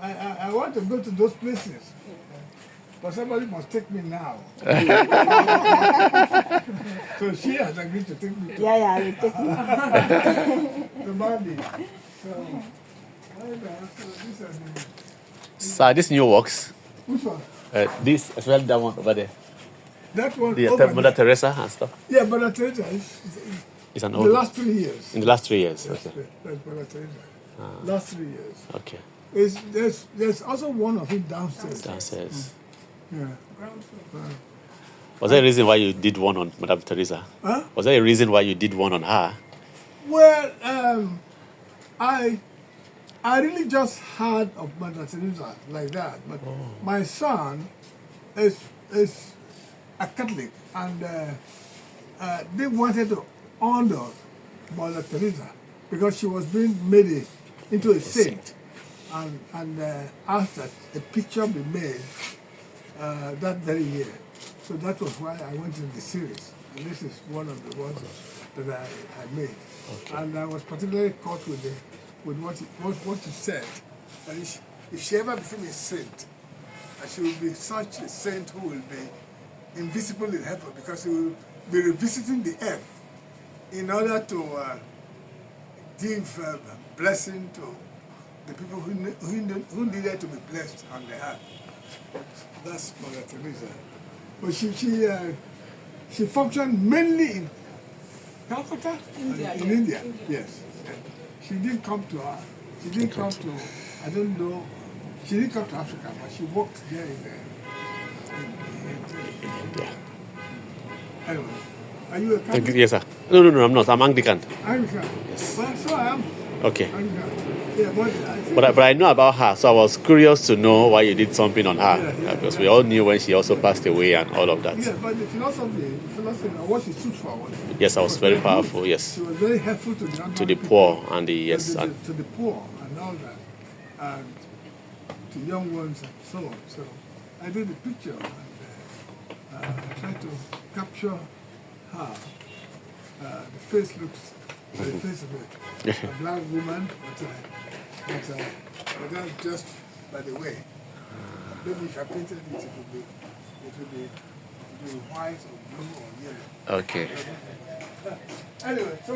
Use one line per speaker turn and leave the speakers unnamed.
I want to go to those places. But somebody must take me now. So she has agreed to take me to
Yeah, you take me.
the Mali. So these are the...
Sir, this new works.
Which one?
This as well, that one over there.
That one
The
over
Mother
there.
Teresa and stuff.
Yeah, Mother Teresa is
It's an
in
old
the
one.
last 3 years.
In the last 3 years.
Yes,
Okay.
that's Mother Teresa. Last 3 years.
Okay.
There's also one of it downstairs.
Downstairs.
Yeah.
Was there a reason why you did one on Mother Teresa?
Huh?
Was there a reason why you did one on her?
Well, I really just heard of Mother Teresa like that, but my son is a Catholic, and they wanted to honor Mother Teresa because she was being made into a saint, and asked that a picture be made that very year. So that was why I went in the series, and this is one of the ones that I made. Okay. And I was particularly caught with what he said. That if she ever became a saint, she will be such a saint who will be invisible in heaven, because he will be revisiting the earth in order to give blessing to the people who needed to be blessed on the earth. That's Mother Teresa. But she functioned mainly in Calcutta, in India. Yes. She didn't come to her. She didn't come to. I don't know. She didn't come to Africa, but she worked there in
India.
Anyway, are you a Catholic?
Yes, sir. No, I'm not. I'm Anglican.
Anglican.
Yes.
Well, so I am.
Okay.
Anglican. Yeah,
But I know about her, so I was curious to know why you did something on her. Because we all knew when she also passed away and all of that.
Yeah, but the philosophy, what she stood for was...
Yes, I was very powerful, yes.
She was very helpful to
the poor and the... Yes.
To the poor and all that. And to young ones and so on. So I did a picture and I tried to capture her. The face looks... The face of a black woman, but that's just by the way. Maybe if I painted it, it would be white or blue or yellow.
Okay.
Anyway, so